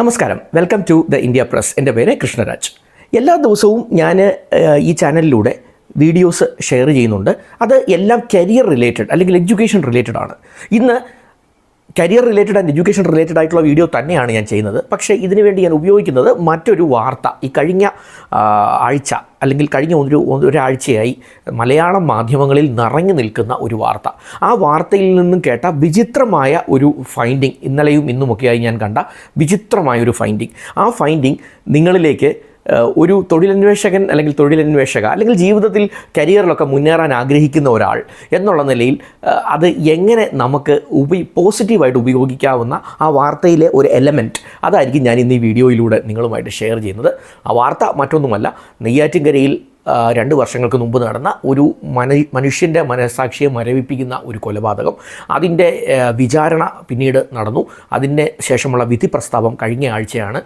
നമസ്കാരം, welcome to the India Press. എൻ്റെ പേര് കൃഷ്ണരാജ്. എല്ലാ ദിവസവും ഞാൻ ഈ ചാനലിലൂടെ വീഡിയോസ് ഷെയർ ചെയ്യുന്നുണ്ട്. അത് എല്ലാം കരിയർ റിലേറ്റഡ് അല്ലെങ്കിൽ എഡ്യൂക്കേഷൻ റിലേറ്റഡ് ആണ്. ഇന്ന് career related and education related ആയിട്ടുള്ള വീഡിയോ തന്നെയാണ് ഞാൻ ചെയ്യുന്നത്. പക്ഷേ ഇതിനു വേണ്ടി ഞാൻ ഉപയോഗിക്കുന്നത് മറ്റൊരു വാർത്ത. ഈ കഴിഞ്ഞ ആഴ്ച അല്ലെങ്കിൽ കഴിഞ്ഞ ഒരാഴ്ചയായി മലയാളം മാധ്യമങ്ങളിൽ നിറഞ്ഞു നിൽക്കുന്ന ഒരു വാർത്ത. ആ വാർത്തയിൽ നിന്നും കേട്ട വിചിത്രമായ ഒരു ഫൈൻഡിങ്, ഇന്നലെയും ഇന്നുമൊക്കെയായി ഞാൻ കണ്ട വിചിത്രമായൊരു ഫൈൻഡിങ്. ആ ഫൈൻഡിങ് നിങ്ങളിലേക്ക് ഒരു തൊഴിലന്വേഷകൻ അല്ലെങ്കിൽ തൊഴിലന്വേഷക അല്ലെങ്കിൽ ജീവിതത്തിൽ കരിയറിലൊക്കെ മുന്നേറാൻ ആഗ്രഹിക്കുന്ന ഒരാൾ എന്നുള്ള നിലയിൽ അത് എങ്ങനെ നമുക്ക് പോസിറ്റീവായിട്ട് ഉപയോഗിക്കാവുന്ന ആ വാർത്തയിലെ ഒരു എലമെൻറ്റ്, അതായിരിക്കും ഞാൻ ഇന്ന് ഈ വീഡിയോയിലൂടെ നിങ്ങളുമായിട്ട് ഷെയർ ചെയ്യുന്നത്. ആ വാർത്ത മറ്റൊന്നുമല്ല, നെയ്യാറ്റിൻകരയിൽ 2 വർഷങ്ങൾക്ക് മുമ്പ് നടന്ന ഒരു മനുഷ്യൻ്റെ മനസ്സാക്ഷിയെ മരവിപ്പിക്കുന്ന ഒരു കൊലപാതകം. അതിൻ്റെ വിചാരണ പിന്നീട് നടന്നു. അതിൻ്റെ ശേഷമുള്ള വിധി പ്രസ്താവം കഴിഞ്ഞ ആഴ്ചയാണ്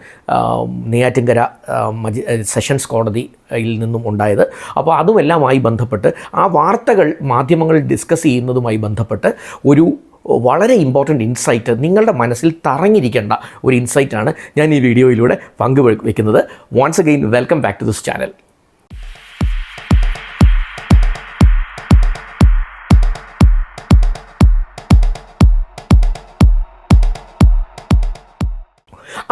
നെയ്യാറ്റിൻകര സെഷൻസ് കോടതിയിൽ നിന്നും ഉണ്ടായത്. അപ്പോൾ അതുമെല്ലാമായി ബന്ധപ്പെട്ട് ആ വാർത്തകൾ മാധ്യമങ്ങൾ ഡിസ്കസ് ചെയ്യുന്നതുമായി ബന്ധപ്പെട്ട് ഒരു വളരെ ഇമ്പോർട്ടൻ്റ് ഇൻസൈറ്റ്, നിങ്ങളുടെ മനസ്സിൽ തറഞ്ഞിരിക്കേണ്ട ഒരു ഇൻസൈറ്റാണ് ഞാൻ ഈ വീഡിയോയിലൂടെ പങ്കുവയ്ക്കുന്നത്. Once again welcome back to this channel.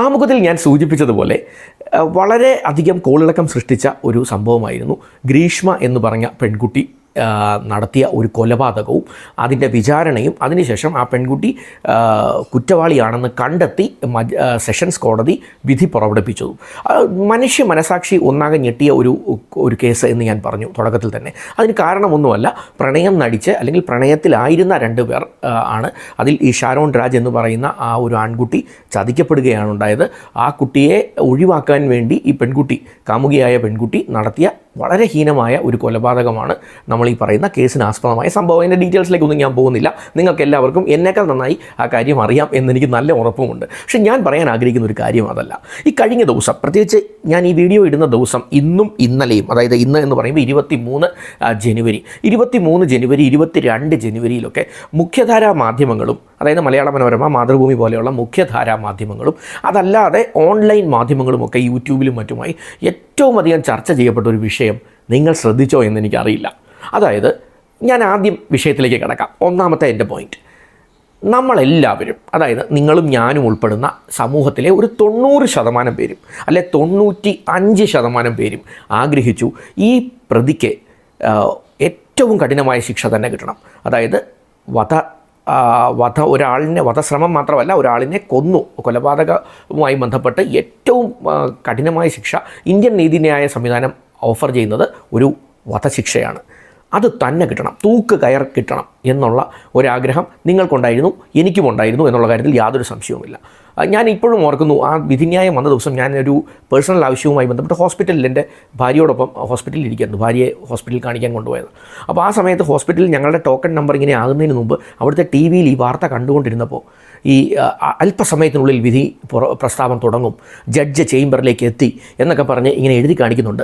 ആമുഖത്തിൽ ഞാൻ സൂചിപ്പിച്ചതുപോലെ വളരെ അധികം കോളിളക്കം സൃഷ്ടിച്ച ഒരു സംഭവമായിരുന്നു ഗ്രീഷ്മ എന്ന് പറഞ്ഞ പെൺകുട്ടി നടത്തിയ ഒരു കൊലപാതകവും അതിൻ്റെ വിചാരണയും. അതിനുശേഷം ആ പെൺകുട്ടി കുറ്റവാളിയാണെന്ന് കണ്ടെത്തി സെഷൻസ് കോടതി വിധി പുറപ്പെടുപ്പിച്ചതും. മനുഷ്യ മനസാക്ഷി ഒന്നാകെ ഞെട്ടിയ ഒരു കേസ് എന്ന് ഞാൻ പറഞ്ഞു തുടക്കത്തിൽ തന്നെ. അതിന് കാരണമൊന്നുമല്ല, പ്രണയം നടിച്ച് അല്ലെങ്കിൽ പ്രണയത്തിലായിരുന്ന 2 പേർ ആണ്. അതിൽ ഈ ഷാരോൺ രാജ് എന്ന് പറയുന്ന ആ ഒരു ആൺകുട്ടി ചതിക്കപ്പെടുകയാണ് ഉണ്ടായത്. ആ കുട്ടിയെ ഒഴിവാക്കാൻ വേണ്ടി ഈ പെൺകുട്ടി, കാമുകിയായ പെൺകുട്ടി നടത്തിയ വളരെ ഹീനമായ ഒരു കൊലപാതകമാണ് നമ്മൾ ഈ പറയുന്ന കേസിന് ആസ്പദമായ സംഭവം. അതിൻ്റെ ഡീറ്റെയിൽസിലേക്കൊന്നും ഞാൻ പോകുന്നില്ല. നിങ്ങൾക്ക് എല്ലാവർക്കും എന്നേക്കാൾ നന്നായി ആ കാര്യം അറിയാം എന്നെനിക്ക് നല്ല ഉറപ്പുമുണ്ട്. പക്ഷെ ഞാൻ പറയാൻ ആഗ്രഹിക്കുന്ന ഒരു കാര്യം അതല്ല. ഈ കഴിഞ്ഞ ദിവസം, പ്രത്യേകിച്ച് ഞാൻ ഈ വീഡിയോ ഇടുന്ന ദിവസം ഇന്നും ഇന്നലെയും, അതായത് ഇന്ന് എന്ന് പറയുമ്പോൾ 23 ജനുവരി, 22 ജനുവരിയിലൊക്കെ മുഖ്യധാരാ മാധ്യമങ്ങളും, അതായത് മലയാള മനോരമ, മാതൃഭൂമി പോലെയുള്ള മുഖ്യധാരാ മാധ്യമങ്ങളും അതല്ലാതെ ഓൺലൈൻ മാധ്യമങ്ങളുമൊക്കെ യൂട്യൂബിലും മറ്റുമായി ഏറ്റവും അധികം ചർച്ച ചെയ്യപ്പെട്ട ഒരു വിഷയം നിങ്ങൾ ശ്രദ്ധിച്ചോ എന്നെനിക്കറിയില്ല. അതായത് ഞാൻ ആദ്യം വിഷയത്തിലേക്ക് കിടക്കാം. ഒന്നാമത്തെ എൻ്റെ പോയിൻറ്റ്, നമ്മളെല്ലാവരും, അതായത് നിങ്ങളും ഞാനും ഉൾപ്പെടുന്ന സമൂഹത്തിലെ ഒരു 90% പേരും അല്ലെ 95% പേരും ആഗ്രഹിച്ചു ഈ പ്രതിക്ക് ഏറ്റവും കഠിനമായ ശിക്ഷ തന്നെ കിട്ടണം. അതായത് വധശ്രമം മാത്രമല്ല, ഒരാളിനെ കൊന്നു, കൊലപാതകവുമായി ബന്ധപ്പെട്ട് ഏറ്റവും കഠിനമായ ശിക്ഷ ഇന്ത്യൻ നീതിന്യായ സംവിധാനം ഓഫർ ചെയ്യുന്നത് ഒരു വധശിക്ഷയാണ്. അത് തന്നെ കിട്ടണം, തൂക്ക് കയർ കിട്ടണം എന്നുള്ള ഒരാഗ്രഹം നിങ്ങൾക്കുണ്ടായിരുന്നു, എനിക്കുമുണ്ടായിരുന്നു എന്നുള്ള കാര്യത്തിൽ യാതൊരു സംശയവുമില്ല. ഞാൻ ഇപ്പോഴും ഓർക്കുന്നു, ആ വിധിന്യായം വന്ന ദിവസം ഞാനൊരു പേഴ്സണൽ ആവശ്യവുമായി ബന്ധപ്പെട്ട് ഹോസ്പിറ്റലിൽ എൻ്റെ ഭാര്യയോടൊപ്പം ഹോസ്പിറ്റലിൽ ഇരിക്കുന്നു. ഭാര്യയെ ഹോസ്പിറ്റലിൽ കാണിക്കാൻ കൊണ്ടുപോയത്. അപ്പോൾ ആ സമയത്ത് ഹോസ്പിറ്റലിൽ ഞങ്ങളുടെ ടോക്കൺ നമ്പർ ഇങ്ങനെ ആകുന്നതിന് മുമ്പ് അവിടുത്തെ ടി വിയിൽ ഈ വാർത്ത കണ്ടുകൊണ്ടിരുന്നപ്പോൾ ഈ അല്പസമയത്തിനുള്ളിൽ വിധി പ്രസ്താവം തുടങ്ങും, ജഡ്ജ് ചേംബറിലേക്ക് എത്തി എന്നൊക്കെ പറഞ്ഞ് ഇങ്ങനെ എഴുതി കാണിക്കുന്നുണ്ട്.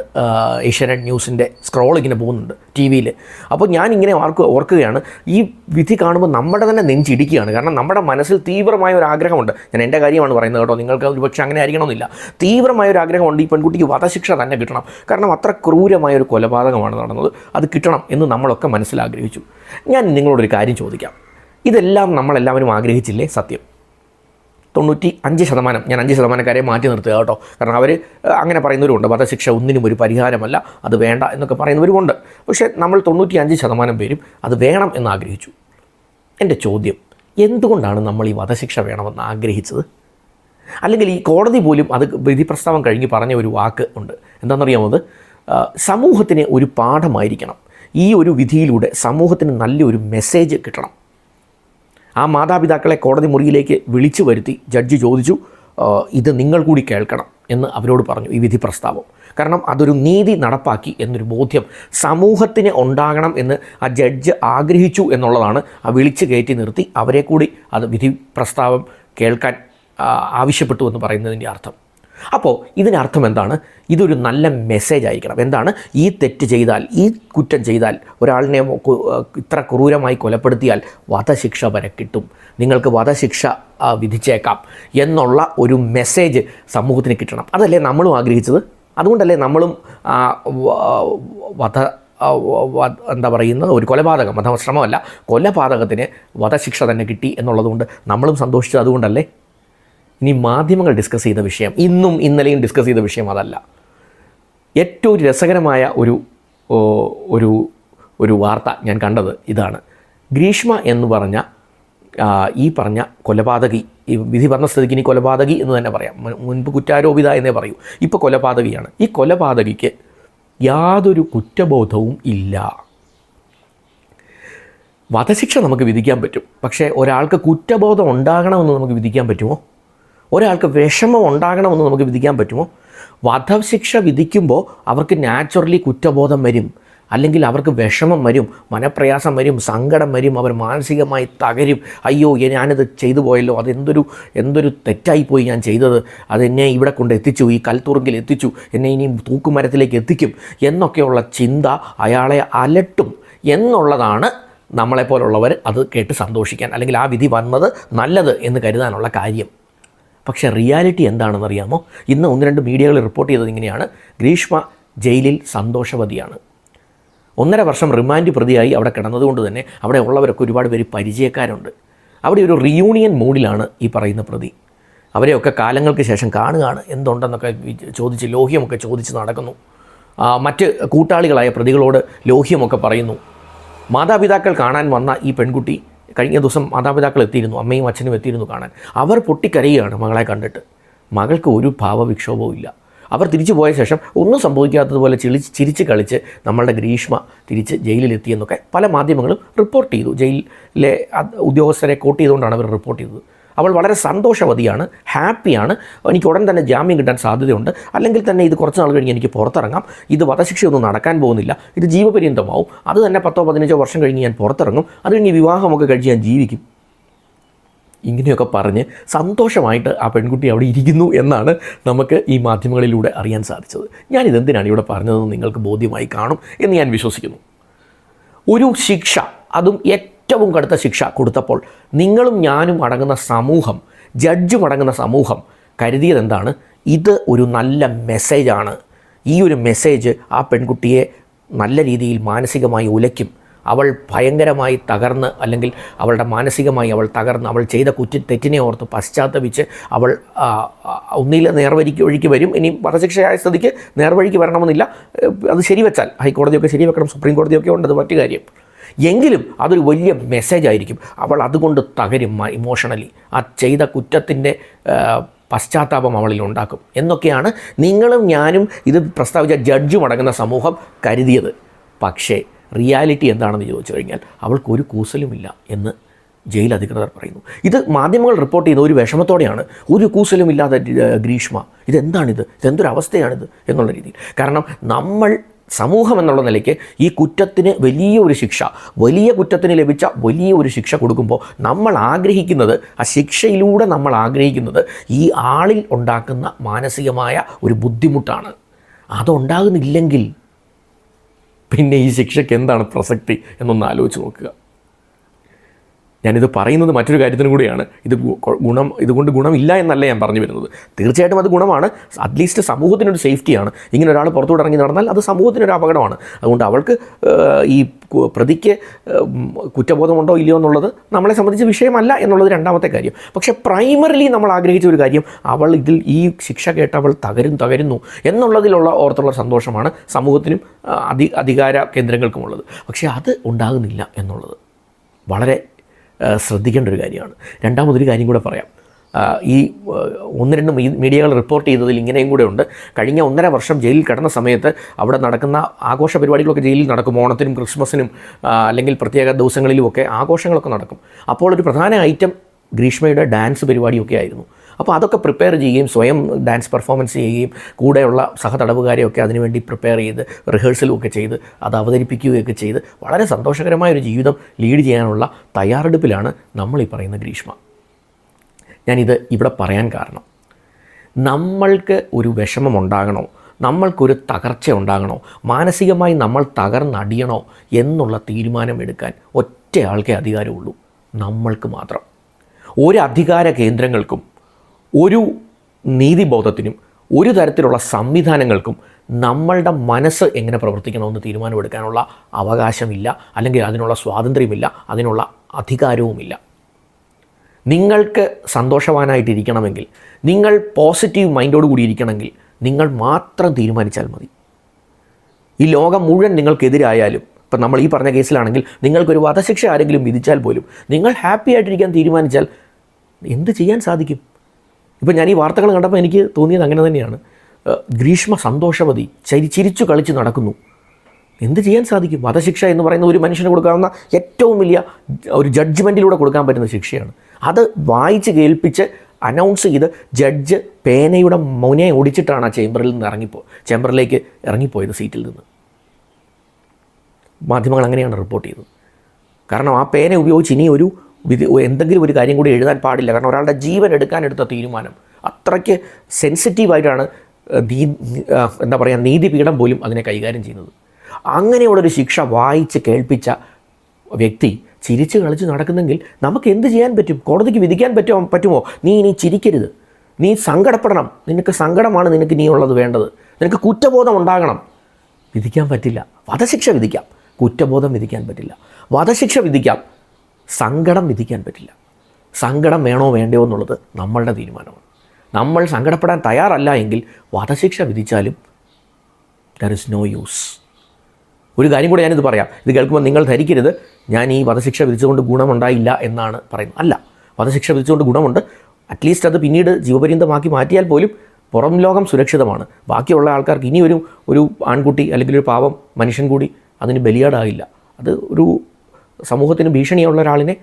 ഏഷ്യാനെറ്റ് ന്യൂസിൻ്റെ സ്ക്രോൾ ഇങ്ങനെ പോകുന്നുണ്ട് ടി വിയിൽ. അപ്പോൾ ഞാനിങ്ങനെ ഓർക്കുകയാണ്, ഈ വിധി കാണുമ്പോൾ നമ്മുടെ തന്നെ നെഞ്ചിടിക്കുകയാണ്. കാരണം നമ്മുടെ മനസ്സിൽ തീവ്രമായ ഒരു ആഗ്രഹമുണ്ട്. ഞാൻ എൻ്റെ കാര്യമാണ് പറയുന്നത് കേട്ടോ, നിങ്ങൾക്ക് ഒരുപക്ഷെ അങ്ങനെ ആയിരിക്കണമെന്നില്ല. തീവ്രമായ ഒരു ആഗ്രഹമുണ്ട്, ഈ പെൺകുട്ടിക്ക് വധശിക്ഷ തന്നെ കിട്ടണം. കാരണം അത്ര ക്രൂരമായൊരു കൊലപാതകമാണ് നടന്നത്, അത് കിട്ടണം എന്ന് നമ്മളൊക്കെ മനസ്സിലാഗ്രഹിച്ചു. ഞാൻ നിങ്ങളോടൊരു കാര്യം ചോദിക്കാം. ഇതെല്ലാം നമ്മളെല്ലാവരും ആഗ്രഹിച്ചില്ലേ? സത്യം 95%, ഞാൻ 5%കാരെ മാറ്റി നിർത്തുക കേട്ടോ. കാരണം അവർ അങ്ങനെ പറയുന്നവരുമുണ്ട്, വധശിക്ഷ ഒന്നിനും ഒരു പരിഹാരമല്ല, അത് വേണ്ട എന്നൊക്കെ പറയുന്നവരുമുണ്ട്. പക്ഷേ നമ്മൾ 95% പേരും അത് വേണം എന്ന് ആഗ്രഹിച്ചു. എൻ്റെ ചോദ്യം, എന്തുകൊണ്ടാണ് നമ്മൾ ഈ വധശിക്ഷ വേണമെന്ന് ആഗ്രഹിച്ചത്? അല്ലെങ്കിൽ ഈ കോടതി പോലും അത് വിധി പ്രസ്താവം കഴിഞ്ഞ് പറഞ്ഞ ഒരു വാക്ക് ഉണ്ട്, എന്താണെന്നറിയാമത്? സമൂഹത്തിന് ഒരു പാഠമായിരിക്കണം. ഈ ഒരു വിധിയിലൂടെ സമൂഹത്തിന് നല്ലൊരു മെസ്സേജ് കിട്ടണം. ആ മാതാപിതാക്കളെ കോടതി മുറിയിലേക്ക് വിളിച്ചു വരുത്തി ജഡ്ജി ചോദിച്ചു, ഇത് നിങ്ങൾ കൂടി കേൾക്കണം എന്ന് അവരോട് പറഞ്ഞു ഈ വിധി പ്രസ്താവം. കാരണം അതൊരു നീതി നടപ്പാക്കി എന്നൊരു ബോധ്യം സമൂഹത്തിന് ഉണ്ടാകണം എന്ന് ആ ജഡ്ജ് ആഗ്രഹിച്ചു എന്നുള്ളതാണ്. ആ വിളിച്ച് കയറ്റി നിർത്തി അവരെ കൂടി അത് വിധി പ്രസ്താവം കേൾക്കാൻ ആവശ്യപ്പെട്ടു എന്ന് പറയുന്നതിൻ്റെ അർത്ഥം. അപ്പോൾ ഇതിനർത്ഥം എന്താണ്? ഇതൊരു നല്ല മെസ്സേജ് ആയിരിക്കണം. എന്താണ്? ഈ തെറ്റ് ചെയ്താൽ, ഈ കുറ്റം ചെയ്താൽ, ഒരാളിനെ ഇത്ര ക്രൂരമായി കൊലപ്പെടുത്തിയാൽ വധശിക്ഷ വരെ കിട്ടും, നിങ്ങൾക്ക് വധശിക്ഷ വിധിച്ചേക്കാം എന്നുള്ള ഒരു മെസ്സേജ് സമൂഹത്തിന് കിട്ടണം. അതല്ലേ നമ്മളും ആഗ്രഹിച്ചത്? അതുകൊണ്ടല്ലേ നമ്മളും എന്താ പറയുന്നത്, ഒരു കൊലപാതകം, വധശ്രമമല്ല, കൊലപാതകത്തിന് വധശിക്ഷ തന്നെ കിട്ടി എന്നുള്ളതുകൊണ്ട് നമ്മളും സന്തോഷിച്ചത് അതുകൊണ്ടല്ലേ? ഇനി മാധ്യമങ്ങൾ ഡിസ്കസ് ചെയ്ത വിഷയം, ഇന്നും ഇന്നലെയും ഡിസ്കസ് ചെയ്ത വിഷയം അതല്ല. ഏറ്റവും രസകരമായ ഒരു വാർത്ത ഞാൻ കണ്ടത് ഇതാണ്. ഗ്രീഷ്മ എന്ന് പറഞ്ഞ ഈ പറഞ്ഞ കൊലപാതകി, ഈ വിധി പറഞ്ഞ സ്ഥിതിക്ക് ഇനി കൊലപാതകി എന്ന് തന്നെ പറയാം, മുൻപ് കുറ്റാരോപിത എന്നേ പറയൂ, ഇപ്പോൾ കൊലപാതകിയാണ്. ഈ കൊലപാതകിക്ക് യാതൊരു കുറ്റബോധവും ഇല്ല. വധശിക്ഷ നമുക്ക് വിധിക്കാൻ പറ്റും, പക്ഷേ ഒരാൾക്ക് കുറ്റബോധം ഉണ്ടാകണമെന്ന് നമുക്ക് വിധിക്കാൻ പറ്റുമോ? ഒരാൾക്ക് വിഷമം ഉണ്ടാകണമെന്ന് നമുക്ക് വിധിക്കാൻ പറ്റുമോ? വധശിക്ഷ വിധിക്കുമ്പോൾ അവർക്ക് നാച്ചുറലി കുറ്റബോധം വരും, അല്ലെങ്കിൽ അവർക്ക് വിഷമം വരും, മനപ്രയാസം വരും, സങ്കടം വരും, അവർ മാനസികമായി തകരും. അയ്യോ, ഞാനിത് ചെയ്തു പോയല്ലോ, എന്തൊരു തെറ്റായിപ്പോയി ഞാൻ ചെയ്തത്, അതെന്നെ ഇവിടെ കൊണ്ട് എത്തിച്ചു, ഈ കൽത്തുറുങ്കിൽ എത്തിച്ചു, എന്നെ ഇനി തൂക്കുമരത്തിലേക്ക് എത്തിക്കും എന്നൊക്കെയുള്ള ചിന്ത അയാളെ അലട്ടും എന്നുള്ളതാണ് നമ്മളെപ്പോലുള്ളവർ അത് കേട്ട് സന്തോഷിക്കാൻ, അല്ലെങ്കിൽ ആ വിധി വന്നത് നല്ലത് എന്ന് കരുതാനുള്ള കാര്യം. പക്ഷേ റിയാലിറ്റി എന്താണെന്നറിയാമോ? ഇന്ന് 1-2 മീഡിയകൾ റിപ്പോർട്ട് ചെയ്തത് ഇങ്ങനെയാണ്. ഗ്രീഷ്മ ജയിലിൽ സന്തോഷവതിയാണ്. 1.5 വർഷം റിമാൻഡ് പ്രതിയായി അവിടെ കിടന്നതുകൊണ്ട് തന്നെ അവിടെ ഉള്ളവരൊക്കെ ഒരുപാട് പേര് പരിചയക്കാരുണ്ട്. അവിടെ ഒരു റിയൂണിയൻ മൂഡിലാണ് ഈ പറയുന്ന പ്രതി. അവരെയൊക്കെ കാലങ്ങൾക്ക് ശേഷം കാണുകയാണ്, എന്തുണ്ടെന്നൊക്കെ ചോദിച്ച്, ലോഹ്യമൊക്കെ ചോദിച്ച് നടക്കുന്നു. മറ്റ് കൂട്ടാളികളായ പ്രതികളോട് ലോഹ്യമൊക്കെ പറയുന്നു. മാതാപിതാക്കൾ കാണാൻ വന്ന ഈ പെൺകുട്ടി കഴിഞ്ഞ ദിവസം മാതാപിതാക്കൾ എത്തിയിരുന്നു, അമ്മയും അച്ഛനും എത്തിയിരുന്നു കാണാൻ. അവർ പൊട്ടിക്കരയുകയാണ് മകളെ കണ്ടിട്ട്. മകൾക്ക് ഒരു ഭാവവിക്ഷോഭവും ഇല്ല. അവർ തിരിച്ചു പോയ ശേഷം ഒന്നും സംഭവിക്കാത്തതുപോലെ ചിരിച്ച് കളിച്ച് നമ്മളുടെ ഗ്രീഷ്മ തിരിച്ച് ജയിലിലെത്തിയെന്നൊക്കെ പല മാധ്യമങ്ങളും റിപ്പോർട്ട് ചെയ്തു. ജയിലിലെ ഉദ്യോഗസ്ഥരെ കോട്ട് ചെയ്തുകൊണ്ടാണ് അവർ റിപ്പോർട്ട് ചെയ്തത്. അവൾ വളരെ സന്തോഷവതിയാണ്, ഹാപ്പിയാണ്, എനിക്ക് ഉടൻ തന്നെ ജാമ്യം കിട്ടാൻ സാധ്യതയുണ്ട്, അല്ലെങ്കിൽ തന്നെ ഇത് കുറച്ച് നാൾ കഴിഞ്ഞ് എനിക്ക് പുറത്തിറങ്ങാം, ഇത് വധശിക്ഷയൊന്നും നടക്കാൻ പോകുന്നില്ല, ഇത് ജീവപര്യന്തമാവും, അത് തന്നെ 10-15 വർഷം കഴിഞ്ഞ് ഞാൻ പുറത്തിറങ്ങും, അത് കഴിഞ്ഞ് വിവാഹമൊക്കെ കഴിച്ച് ഞാൻ ജീവിക്കും. ഇങ്ങനെയൊക്കെ പറഞ്ഞ് സന്തോഷമായിട്ട് ആ പെൺകുട്ടി അവിടെ ഇരിക്കുന്നു എന്നാണ് നമുക്ക് ഈ മാധ്യമങ്ങളിലൂടെ അറിയാൻ സാധിച്ചത്. ഞാനിതെന്തിനാണ് ഇവിടെ പറഞ്ഞതെന്ന് നിങ്ങൾക്ക് ബോധ്യമായി കാണും എന്ന് ഞാൻ വിശ്വസിക്കുന്നു. ഒരു ശിക്ഷ, അതും ഏറ്റവും കടുത്ത ശിക്ഷ കൊടുത്തപ്പോൾ നിങ്ങളും ഞാനും അടങ്ങുന്ന സമൂഹം, ജഡ്ജും അടങ്ങുന്ന സമൂഹം കരുതിയത് എന്താണ്? ഇത് ഒരു നല്ല മെസ്സേജാണ്. ഈ ഒരു മെസ്സേജ് ആ പെൺകുട്ടിയെ നല്ല രീതിയിൽ മാനസികമായി ഉലയ്ക്കും. അവൾ ഭയങ്കരമായി തകർന്ന്, അല്ലെങ്കിൽ അവളുടെ മാനസികമായി അവൾ തകർന്ന്, അവൾ ചെയ്ത തെറ്റിനെ ഓർത്ത് പശ്ചാത്തപിച്ച് അവൾ ഒന്നിൽ നേർവഴിക്ക് വരും. ഇനി വധശിക്ഷയായ സ്ഥിതിക്ക് നേർവഴിക്ക് വരണമെന്നില്ല, അത് ശരിവെച്ചാൽ ഹൈക്കോടതിയൊക്കെ ശരിവെക്കണം, സുപ്രീം കോടതിയൊക്കെ ഉണ്ട്, അത് മറ്റു കാര്യം. എങ്കിലും അതൊരു വലിയ മെസ്സേജായിരിക്കും. അവൾ അതുകൊണ്ട് തകരും ഇമോഷണലി. ആ ചെയ്ത കുറ്റത്തിൻ്റെ പശ്ചാത്താപം അവളിൽ ഉണ്ടാക്കും എന്നൊക്കെയാണ് നിങ്ങളും ഞാനും ഇത് പ്രസ്താവിച്ച ജഡ്ജും അടങ്ങുന്ന സമൂഹം കരുതിയത്. പക്ഷേ റിയാലിറ്റി എന്താണെന്ന് ചോദിച്ചു കഴിഞ്ഞാൽ അവൾക്കൊരു കൂസലുമില്ല എന്ന് ജയിൽ അധികൃതർ പറയുന്നു. ഇത് മാധ്യമങ്ങൾ റിപ്പോർട്ട് ചെയ്യുന്ന ഒരു വിഷമത്തോടെയാണ്. ഒരു കൂസലുമില്ലാതെ ഗ്രീഷ്മ, ഇതെന്താണിത്, ഇതെന്തൊരവസ്ഥയാണിത് എന്നുള്ള രീതിയിൽ. കാരണം നമ്മൾ സമൂഹം എന്നുള്ള നിലയ്ക്ക് ഈ കുറ്റത്തിന് വലിയൊരു ശിക്ഷ, വലിയ കുറ്റത്തിന് ലഭിച്ച വലിയൊരു ശിക്ഷ കൊടുക്കുമ്പോൾ നമ്മൾ ആഗ്രഹിക്കുന്നത്, ആ ശിക്ഷയിലൂടെ നമ്മൾ ആഗ്രഹിക്കുന്നത് ഈ ആളിൽ ഉണ്ടാക്കുന്ന മാനസികമായ ഒരു ബുദ്ധിമുട്ടാണ്. അതുണ്ടാകുന്നില്ലെങ്കിൽ പിന്നെ ഈ ശിക്ഷയ്ക്ക് എന്താണ് പ്രസക്തി എന്നൊന്ന് ആലോചിച്ച് നോക്കുക. ഞാനിത് പറയുന്നത് മറ്റൊരു കാര്യത്തിനും കൂടിയാണ്. ഇതുകൊണ്ട് ഗുണമില്ല എന്നല്ല ഞാൻ പറഞ്ഞു വരുന്നത്. തീർച്ചയായിട്ടും അത് ഗുണമാണ്. അറ്റ്ലീസ്റ്റ് സമൂഹത്തിനൊരു സേഫ്റ്റിയാണ്. ഇങ്ങനെ ഒരാൾ പുറത്തോട്ട് ഇറങ്ങി നടന്നാൽ അത് സമൂഹത്തിനൊരു അപകടമാണ്. അതുകൊണ്ട് അവൾക്ക്, ഈ പ്രതിക്ക് കുറ്റബോധമുണ്ടോ ഇല്ലയോ എന്നുള്ളത് നമ്മളെ സംബന്ധിച്ച വിഷയമല്ല എന്നുള്ളത് രണ്ടാമത്തെ കാര്യം. പക്ഷേ പ്രൈമറിലി നമ്മൾ ആഗ്രഹിച്ച ഒരു കാര്യം, അവൾ ഈ ശിക്ഷ കേട്ട് അവൾ തകരുന്നു എന്നുള്ളതിലുള്ള ഓർത്തുള്ള സന്തോഷമാണ് സമൂഹത്തിനും അധികാര കേന്ദ്രങ്ങൾക്കുമുള്ളത്. പക്ഷേ അത് ഉണ്ടാകുന്നില്ല എന്നുള്ളത് വളരെ ശ്രദ്ധിക്കേണ്ട ഒരു കാര്യമാണ്. രണ്ടാമതൊരു കാര്യം കൂടെ പറയാം. ഈ 1-2 മീഡിയകൾ റിപ്പോർട്ട് ചെയ്തതിൽ ഇങ്ങനെയും കൂടെ ഉണ്ട്. കഴിഞ്ഞ 1.5 വർഷം ജയിലിൽ കിടന്ന സമയത്ത് അവിടെ നടക്കുന്ന ആഘോഷ പരിപാടികളൊക്കെ ജയിലിൽ നടക്കും. ഓണത്തിനും ക്രിസ്മസിനും അല്ലെങ്കിൽ പ്രത്യേക ദിവസങ്ങളിലുമൊക്കെ ആഘോഷങ്ങളൊക്കെ നടക്കും. അപ്പോൾ ഒരു പ്രധാന ഐറ്റം ഗ്രീഷ്മയുടെ ഡാൻസ് പരിപാടിയൊക്കെ ആയിരുന്നു. അപ്പോൾ അതൊക്കെ പ്രിപ്പയർ ചെയ്യുകയും സ്വയം ഡാൻസ് പെർഫോമൻസ് ചെയ്യുകയും കൂടെയുള്ള സഹതടവുകാരെയൊക്കെ അതിനുവേണ്ടി പ്രിപ്പയർ ചെയ്ത് റിഹേഴ്സലും ഒക്കെ ചെയ്ത് അത് അവതരിപ്പിക്കുകയൊക്കെ ചെയ്ത് വളരെ സന്തോഷകരമായൊരു ജീവിതം ലീഡ് ചെയ്യാനുള്ള തയ്യാറെടുപ്പിലാണ് നമ്മൾ ഈ പറയുന്ന ഗ്രീഷ്മ. ഞാനിത് ഇവിടെ പറയാൻ കാരണം, നമ്മൾക്ക് ഒരു വിഷമമുണ്ടാകണോ, നമ്മൾക്കൊരു തകർച്ച ഉണ്ടാകണോ, മാനസികമായി നമ്മൾ തകർന്നടിയണോ എന്നുള്ള തീരുമാനമെടുക്കാൻ ഒറ്റയാൾക്കേ അധികാരമുള്ളൂ, നമ്മൾക്ക് മാത്രം. ഒരു അധികാര കേന്ദ്രങ്ങൾക്കും ഒരു നീതിബോധത്തിനും ഒരു തരത്തിലുള്ള സംവിധാനങ്ങൾക്കും നമ്മളുടെ മനസ്സ് എങ്ങനെ പ്രവർത്തിക്കണമെന്ന് തീരുമാനമെടുക്കാനുള്ള അവകാശമില്ല, അല്ലെങ്കിൽ അതിനുള്ള സ്വാതന്ത്ര്യമില്ല, അതിനുള്ള അധികാരവുമില്ല. നിങ്ങൾക്ക് സന്തോഷവാനായിട്ടിരിക്കണമെങ്കിൽ, നിങ്ങൾ പോസിറ്റീവ് മൈൻഡോട് കൂടി ഇരിക്കണമെങ്കിൽ നിങ്ങൾ മാത്രം തീരുമാനിച്ചാൽ മതി. ഈ ലോകം മുഴുവൻ നിങ്ങൾക്കെതിരായാലും, ഇപ്പം നമ്മൾ ഈ പറഞ്ഞ കേസിലാണെങ്കിൽ നിങ്ങൾക്കൊരു വധശിക്ഷ ആരെങ്കിലും വിധിച്ചാൽ പോലും നിങ്ങൾ ഹാപ്പി ആയിട്ടിരിക്കാൻ തീരുമാനിച്ചാൽ എന്ത് ചെയ്യാൻ സാധിക്കും? ഇപ്പം ഞാൻ ഈ വാർത്തകൾ കണ്ടപ്പോൾ എനിക്ക് തോന്നിയത് അങ്ങനെ തന്നെയാണ്. ഗ്രീഷ്മ സന്തോഷവതി, ചിരിച്ചു കളിച്ച് നടക്കുന്നു. എന്ത് ചെയ്യാൻ സാധിക്കും? വധശിക്ഷ എന്ന് പറയുന്ന ഒരു മനുഷ്യന് കൊടുക്കാവുന്ന ഏറ്റവും വലിയ ഒരു ജഡ്ജ്മെൻറ്റിലൂടെ കൊടുക്കാൻ പറ്റുന്ന ശിക്ഷയാണ്. അത് വായിച്ച് കേൾപ്പിച്ച് അനൗൺസ് ചെയ്ത് ജഡ്ജ് പേനയുടെ മുനെ ഓടിച്ചിട്ടാണ് ആ ചേംബറിലേക്ക് ഇറങ്ങിപ്പോയത് സീറ്റിൽ നിന്ന്. മാധ്യമങ്ങൾ അങ്ങനെയാണ് റിപ്പോർട്ട് ചെയ്തത്. കാരണം ആ പേന ഉപയോഗിച്ച് ഇനി എന്തെങ്കിലും ഒരു കാര്യം കൂടി എഴുതാൻ പാടില്ല. കാരണം ഒരാളുടെ ജീവൻ എടുക്കാനെടുത്ത തീരുമാനം അത്രയ്ക്ക് സെൻസിറ്റീവായിട്ടാണ് നീതിപീഠം പോലും അതിനെ കൈകാര്യം ചെയ്യുന്നത്. അങ്ങനെയുള്ളൊരു ശിക്ഷ വായിച്ച് കേൾപ്പിച്ച വ്യക്തി ചിരിച്ച് കളിച്ച് നടക്കുന്നെങ്കിൽ നമുക്ക് എന്ത് ചെയ്യാൻ പറ്റും? കോടതിക്ക് വിധിക്കാൻ പറ്റുമോ? നീ ഇനി ചിരിക്കരുത്, നീ സങ്കടപ്പെടണം, നിനക്ക് സങ്കടമാണ് നിനക്ക് നീ ഉള്ളത് വേണ്ടത്, നിനക്ക് കുറ്റബോധം ഉണ്ടാകണം. വിധിക്കാൻ പറ്റില്ല. വധശിക്ഷ വിധിക്കാം, കുറ്റബോധം വിധിക്കാൻ പറ്റില്ല. വധശിക്ഷ വിധിക്കാം, സങ്കടം വിധിക്കാൻ പറ്റില്ല. സങ്കടം വേണോ വേണ്ടയോ എന്നുള്ളത് നമ്മളുടെ തീരുമാനമാണ്. നമ്മൾ സങ്കടപ്പെടാൻ തയ്യാറല്ല എങ്കിൽ വധശിക്ഷ വിധിച്ചാലും ദർ ഇസ് നോ യൂസ്. ഒരു കാര്യം കൂടെ ഞാനിത് പറയാം, ഇത് കേൾക്കുമ്പോൾ നിങ്ങൾ ധരിക്കരുത് ഞാൻ ഈ വധശിക്ഷ വിധിച്ചുകൊണ്ട് ഗുണമുണ്ടായില്ല എന്നാണ് പറയുന്നത്. അല്ല, വധശിക്ഷ വിധിച്ചുകൊണ്ട് ഗുണമുണ്ട്. അറ്റ്ലീസ്റ്റ് അത് പിന്നീട് ജീവപര്യന്തമാക്കി മാറ്റിയാൽ പോലും പുറം ലോകം സുരക്ഷിതമാണ്. ബാക്കിയുള്ള ആൾക്കാർക്ക് ഇനി ഒരു ആൺകുട്ടി അല്ലെങ്കിൽ ഒരു പാവം മനുഷ്യൻ കൂടി അതിന് ബലിയാടാകില്ല. അത് ഒരു സമൂഹത്തിന് ഭീഷണിയുള്ള ഒരാളിനെ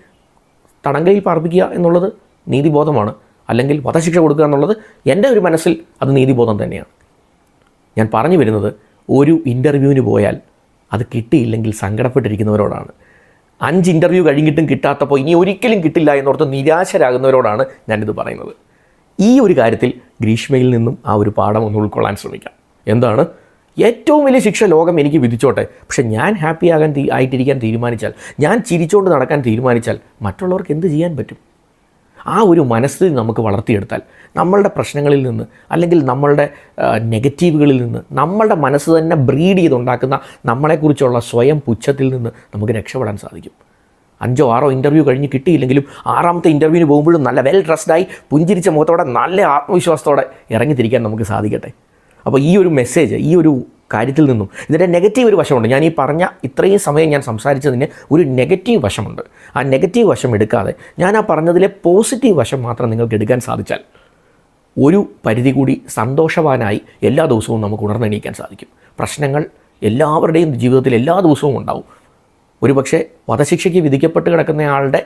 തടങ്കയിൽ പാർപ്പിക്കുക എന്നുള്ളത് നീതിബോധമാണ്. അല്ലെങ്കിൽ വധശിക്ഷ കൊടുക്കുക എന്നുള്ളത് എൻ്റെ ഒരു മനസ്സിൽ അത് നീതിബോധം തന്നെയാണ്. ഞാൻ പറഞ്ഞു വരുന്നത്, ഒരു ഇൻ്റർവ്യൂവിന് പോയാൽ അത് കിട്ടിയില്ലെങ്കിൽ സങ്കടപ്പെട്ടിരിക്കുന്നവരോടാണ്. 5 ഇൻ്റർവ്യൂ കഴിഞ്ഞിട്ടും കിട്ടാത്തപ്പോൾ ഇനി ഒരിക്കലും കിട്ടില്ല എന്നോർത്ത് നിരാശരാകുന്നവരോടാണ് ഞാനിത് പറയുന്നത്. ഈ ഒരു കാര്യത്തിൽ ഗ്രീഷ്മയിൽ നിന്നും ആ ഒരു പാഠം ഒന്ന് ഉൾക്കൊള്ളാൻ ശ്രമിക്കാം. എന്താണ്? ഏറ്റവും വലിയ ശിക്ഷ ലോകം എനിക്ക് വിധിച്ചോട്ടെ, പക്ഷെ ഞാൻ ഹാപ്പി ആയിട്ടിരിക്കാൻ തീരുമാനിച്ചാൽ, ഞാൻ ചിരിച്ചുകൊണ്ട് നടക്കാൻ തീരുമാനിച്ചാൽ മറ്റുള്ളവർക്ക് എന്ത് ചെയ്യാൻ പറ്റും? ആ ഒരു മനസ്ഥിതി നമുക്ക് വളർത്തിയെടുത്താൽ നമ്മളുടെ പ്രശ്നങ്ങളിൽ നിന്ന്, അല്ലെങ്കിൽ നമ്മളുടെ നെഗറ്റീവുകളിൽ നിന്ന്, നമ്മളുടെ മനസ്സ് തന്നെ ബ്രീഡ് ചെയ്തുണ്ടാക്കുന്ന നമ്മളെക്കുറിച്ചുള്ള സ്വയം പുച്ഛത്തിൽ നിന്ന് നമുക്ക് രക്ഷപ്പെടാൻ സാധിക്കും. 5 6 ഇൻ്റർവ്യൂ കഴിഞ്ഞ് കിട്ടിയില്ലെങ്കിലും 6ാമത്തെ ഇൻ്റർവ്യൂവിന് പോകുമ്പോഴും നല്ല വെൽ ഡ്രസ്ഡായി പുഞ്ചിരിച്ച മുഖത്തോടെ നല്ല ആത്മവിശ്വാസത്തോടെ ഇറങ്ങിത്തിരിക്കാൻ നമുക്ക് സാധിക്കട്ടെ. അപ്പോൾ ഈ ഒരു മെസ്സേജ്, ഈ ഒരു കാര്യത്തിൽ നിന്നും, ഇതിൻ്റെ നെഗറ്റീവ് ഒരു വശമുണ്ട്. ഞാൻ ഈ പറഞ്ഞ ഇത്രയും സമയം ഞാൻ സംസാരിച്ചതിന് ഒരു നെഗറ്റീവ് വശമുണ്ട്. ആ നെഗറ്റീവ് വശം എടുക്കാതെ ഞാൻ ആ പറഞ്ഞതിലെ പോസിറ്റീവ് വശം മാത്രം നിങ്ങൾക്ക് എടുക്കാൻ സാധിച്ചാൽ ഒരു പരിധി കൂടി സന്തോഷവാനായി എല്ലാ ദിവസവും നമുക്ക് ഉണർന്നെണീക്കാൻ സാധിക്കും. പ്രശ്നങ്ങൾ എല്ലാവരുടെയും ജീവിതത്തിൽ എല്ലാ ദിവസവും ഉണ്ടാവും. ഒരുപക്ഷെ വധശിക്ഷയ്ക്ക് വിധിക്കപ്പെട്ട് കിടക്കുന്ന ആളുടെ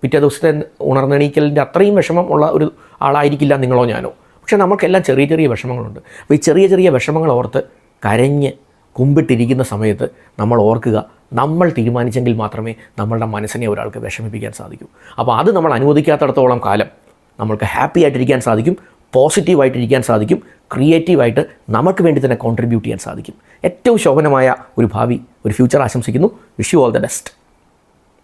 പിറ്റേ ദിവസത്തെ ഉണർന്നെണീക്കലിൻ്റെ അത്രയും വിഷമം ഉള്ള ഒരു ആളായിരിക്കില്ല നിങ്ങളോ ഞാനോ. പക്ഷേ നമുക്കെല്ലാം ചെറിയ ചെറിയ വിഷമങ്ങളുണ്ട്. അപ്പോൾ ഈ ചെറിയ ചെറിയ വിഷമങ്ങൾ ഓർത്ത് കരഞ്ഞ് കുമ്പിട്ടിരിക്കുന്ന സമയത്ത് നമ്മൾ ഓർക്കുക, നമ്മൾ തീരുമാനിച്ചെങ്കിൽ മാത്രമേ നമ്മളുടെ മനസ്സിനെ ഒരാൾക്ക് വിഷമിപ്പിക്കാൻ സാധിക്കൂ. അപ്പോൾ അത് നമ്മൾ അനുവദിക്കാത്തിടത്തോളം കാലം നമ്മൾക്ക് ഹാപ്പി ആയിട്ടിരിക്കാൻ സാധിക്കും, പോസിറ്റീവായിട്ടിരിക്കാൻ സാധിക്കും, ക്രിയേറ്റീവായിട്ട് നമുക്ക് വേണ്ടി തന്നെ കോൺട്രിബ്യൂട്ട് ചെയ്യാൻ സാധിക്കും. ഏറ്റവും ശോഭനമായ ഒരു ഭാവി, ഒരു ഫ്യൂച്ചർ ആശംസിക്കുന്നു. Wish you all the best.